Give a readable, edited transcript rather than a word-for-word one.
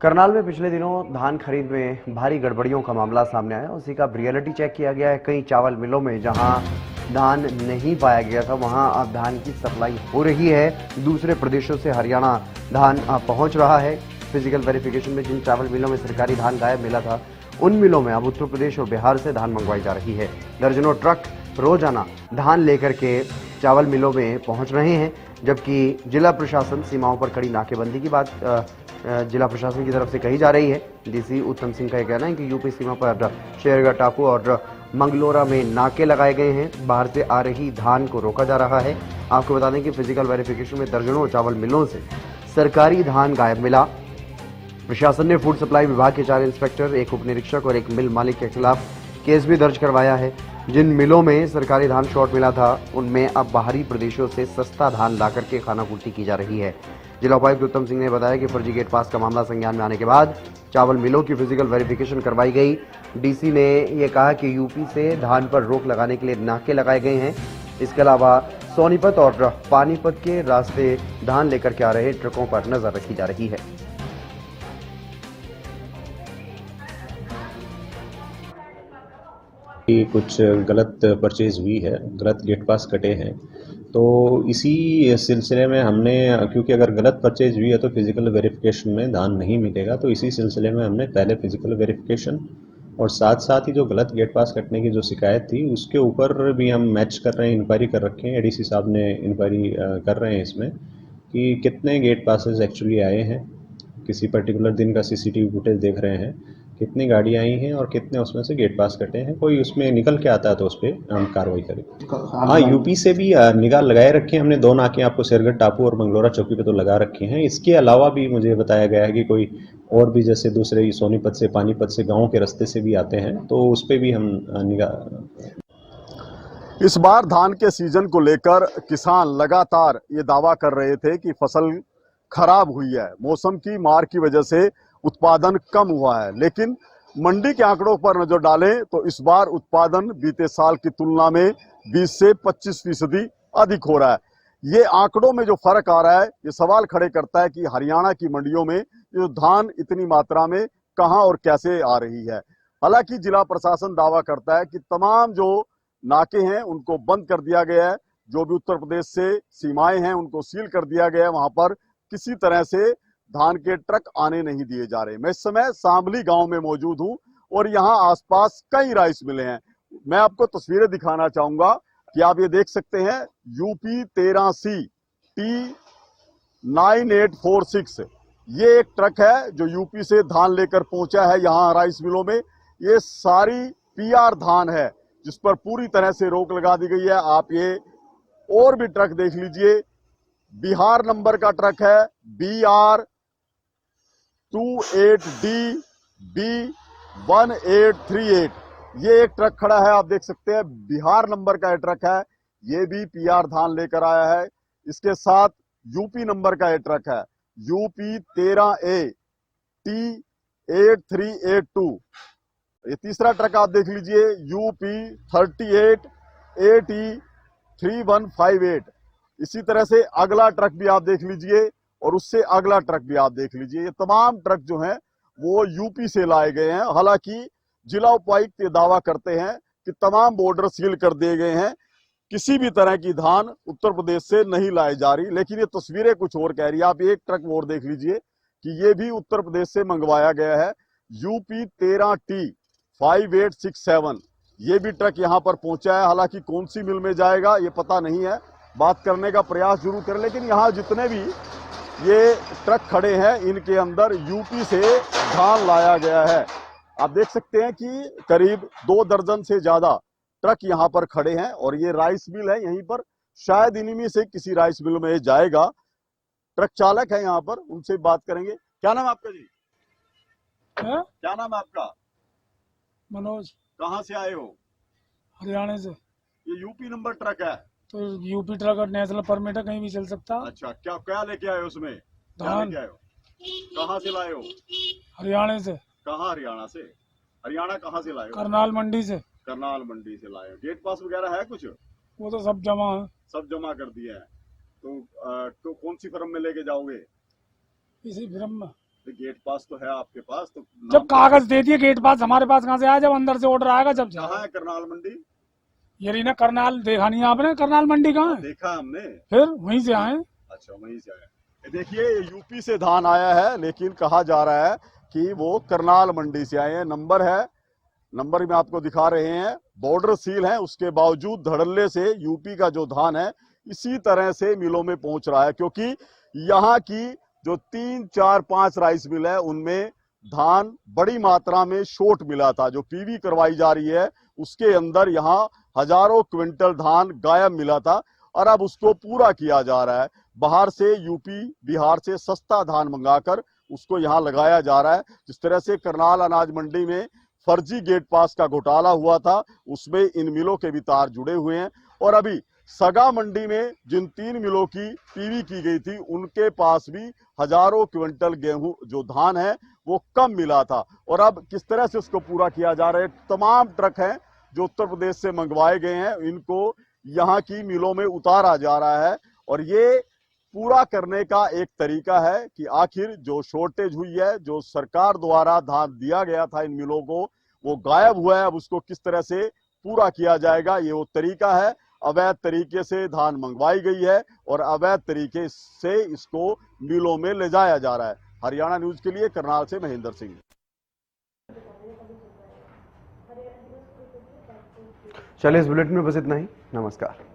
करनाल में पिछले दिनों धान खरीद में भारी गड़बड़ियों का मामला सामने आया। उसी का रियलिटी चेक किया गया है। कई चावल मिलों में जहां धान नहीं पाया गया था, वहां अब धान की सप्लाई हो रही है। दूसरे प्रदेशों से हरियाणा धान पहुंच रहा है। फिजिकल वेरिफिकेशन में जिन चावल मिलों में सरकारी धान गायब मिला था, उन मिलों में अब उत्तर प्रदेश और बिहार से धान मंगवाई जा रही है। दर्जनों ट्रक रोजाना धान लेकर के चावल मिलों में पहुंच रहे हैं, जबकि जिला प्रशासन सीमाओं पर कड़ी नाकेबंदी की बात जिला प्रशासन की तरफ से कही जा रही है। डीसी उत्तम सिंह का यह कहना है कि यूपी सीमा पर शेरगढ़ टापू और मंगलोरा में नाके लगाए गए हैं। बाहर से आ रही धान को रोका जा रहा है। आपको बता दें कि फिजिकल वेरिफिकेशन में दर्जनों चावल मिलों से सरकारी धान गायब मिला। प्रशासन ने फूड सप्लाई विभाग के 4 इंस्पेक्टर, एक उप निरीक्षक और एक मिल मालिक के खिलाफ केस भी दर्ज करवाया है। जिन मिलों में सरकारी धान शॉर्ट मिला था, उनमें अब बाहरी प्रदेशों से सस्ता धान लाकर के खानापूर्ति की जा रही है। जिला उपायुक्त उत्तम सिंह ने बताया कि फर्जी गेट पास का मामला संज्ञान में आने के बाद चावल मिलों की फिजिकल वेरिफिकेशन करवाई गई। डीसी ने यह कहा कि यूपी से धान पर रोक लगाने के लिए नाके लगाए गए हैं। इसके अलावा सोनीपत और पानीपत के रास्ते धान लेकर के आ रहे ट्रकों पर नजर रखी जा रही है। कि कुछ गलत परचेज हुई है, गलत गेट पास कटे हैं, तो इसी सिलसिले में हमने, क्योंकि अगर गलत परचेज हुई है तो फिजिकल वेरिफिकेशन में धान नहीं मिलेगा, तो इसी सिलसिले में हमने पहले फिजिकल वेरिफिकेशन और साथ साथ ही जो गलत गेट पास कटने की जो शिकायत थी उसके ऊपर भी हम मैच कर रहे हैं, इंक्वायरी कर रखे हैं। एडीसी साहब ने इंक्वायरी कर रहे हैं इसमें कि कितने गेट पासेस एक्चुअली आए हैं, किसी पर्टिकुलर दिन का सीसीटीवी फुटेज देख रहे हैं, कितनी गाड़ियाँ आई हैं और कितने उसमें से गेट पास कटे हैं। कोई उसमें निकल के आता है तो उस पर हम कार्रवाई करेंगे। हाँ, यूपी से भी निगाह लगाए रखे हैं हमने। 2 नाके आपको शेरगढ़ टापू और मंगलोरा चौकी पे तो लगा रखे हैं। इसके अलावा भी मुझे बताया गया है कि कोई और भी जैसे दूसरे सोनीपत से, पानीपत से, गाँव के रास्ते से भी आते हैं, तो उस पर भी हम निगाह। इस बार धान के सीजन को लेकर किसान लगातार ये दावा कर रहे थे कि फसल खराब हुई है, मौसम की मार की वजह से उत्पादन कम हुआ है। लेकिन मंडी के आंकड़ों पर नजर डालें तो इस बार उत्पादन बीते साल की तुलना में 20 से 25% अधिक हो रहा है। ये आंकड़ों में जो फर्क आ रहा है, ये सवाल खड़े करता है कि हरियाणा की मंडियों में जो धान इतनी मात्रा में कहां और कैसे आ रही है। हालांकि जिला प्रशासन दावा करता है कि तमाम जो नाके हैं उनको बंद कर दिया गया है। जो भी उत्तर प्रदेश से सीमाएं हैं उनको सील कर दिया गया है। वहां पर किसी तरह से धान के ट्रक आने नहीं दिए जा रहे। मैं इस समय सांभली गांव में मौजूद हूं और यहां आसपास कई राइस मिले हैं। मैं आपको तस्वीरें दिखाना चाहूंगा कि आप ये देख सकते हैं, यूपी 13C T9846 ये एक ट्रक है जो यूपी से धान लेकर पहुंचा है यहां राइस मिलों में। ये सारी PR धान है जिस पर पूरी तरह से रोक लगा दी गई है। आप ये और भी ट्रक देख लीजिए, बिहार नंबर का ट्रक है BR28DB1838। ये एक ट्रक खड़ा है, आप देख सकते हैं, बिहार नंबर का ये ट्रक है। ये भी PR धान लेकर आया है। इसके साथ यूपी नंबर का ये ट्रक है, UP 13A T8382। ये तीसरा ट्रक आप देख लीजिए, UP 38 AT3158। इसी तरह से अगला ट्रक भी आप देख लीजिए और उससे अगला ट्रक भी आप देख लीजिए। ये तमाम ट्रक जो हैं वो यूपी से लाए गए हैं। हालांकि जिला उपायुक्त ये दावा करते हैं कि तमाम बॉर्डर सील कर दिए गए हैं, किसी भी तरह की धान उत्तर प्रदेश से नहीं लाई जा रही। लेकिन ये तस्वीरें कुछ और कह रही है। आप एक ट्रक और देख लीजिए कि ये भी उत्तर प्रदेश से मंगवाया गया है, UP 13T5867। ये भी ट्रक यहां पर पहुंचा है। हालांकि कौन सी मिल में जाएगा ये पता नहीं है, बात करने का प्रयास जरूर करें। लेकिन यहां जितने भी ये ट्रक खड़े हैं इनके अंदर यूपी से धान लाया गया है। आप देख सकते हैं कि करीब 2 दर्जन से ज्यादा ट्रक यहां पर खड़े हैं और ये राइस मिल है यहीं पर। शायद इन्हीं में से किसी राइस मिल में जाएगा। ट्रक चालक है यहाँ पर, उनसे बात करेंगे। क्या नाम है आपका जी? क्या नाम है आपका? मनोज। कहाँ से आए हो? हरियाणा से। ये यूपी नंबर ट्रक है तो यूपी ट्रक और नेशनल परमिट है, कहीं भी चल सकता। अच्छा, क्या क्या लेके आए हो उसमें? क्या धान। लेके आए हो? कहाँ से लाए हो? हरियाणा से। कहाँ हरियाणा से? हरियाणा कहाँ से लाए हो? करनाल मंडी से। करनाल मंडी से लाए हो। गेट पास वगैरह है कुछ? वो तो सब जमा है। सब जमा कर दिए हैं। तो कौन सी फर्म में लेके जाओगे? इसी फिल्म में। गेट पास तो है आपके पास, तो जब कागज दे दिए गेट पास, हमारे पास कहाँ से आया? जब अंदर से ऑर्डर आएगा जब कहाँ जाएगा। है करनाल मंडी? ये रही ना करनाल, देखा नहीं आपने? करनाल मंडी कहाँ है? देखा हमने। फिर वहीं से आए। अच्छा, वहीं से आया। ये देखिए, ये यूपी से धान आया है, लेकिन कहा जा रहा है कि वो करनाल मंडी से आए हैं। नंबर है, नंबर में आपको दिखा रहे हैं, बॉर्डर सील है, उसके बावजूद धड़ल्ले से यूपी का जो धान है इसी तरह से मिलों में पहुंच रहा है, क्योंकि यहाँ की जो 3, 4, 5 राइस मिल है उनमें धान बड़ी मात्रा में शॉर्ट मिला था। जो पीवी करवाई जा रही है उसके अंदर यहाँ हजारों क्विंटल धान गायब मिला था, और अब उसको पूरा किया जा रहा है। बाहर से यूपी बिहार से सस्ता धान मंगाकर उसको यहाँ लगाया जा रहा है। जिस तरह से करनाल अनाज मंडी में फर्जी गेट पास का घोटाला हुआ था, उसमें इन मिलों के भी तार जुड़े हुए हैं। और अभी सगा मंडी में जिन 3 मिलों की पीवी की गई थी उनके पास भी हजारों क्विंटल गेहूं जो धान है वो कम मिला था, और अब किस तरह से उसको पूरा किया जा रहा है। तमाम ट्रक हैं जो उत्तर प्रदेश से मंगवाए गए हैं, इनको यहाँ की मिलों में उतारा जा रहा है, और ये पूरा करने का एक तरीका है कि आखिर जो शॉर्टेज हुई है, जो सरकार द्वारा धान दिया गया था इन मिलों को, वो गायब हुआ है। अब उसको किस तरह से पूरा किया जाएगा, ये वो तरीका है। अवैध तरीके से धान मंगवाई गई है और अवैध तरीके से इसको मिलों में ले जाया जा रहा है। हरियाणा न्यूज के लिए करनाल से महेंद्र सिंह। चलिए, इस बुलेटिन में बस इतना ही। नमस्कार।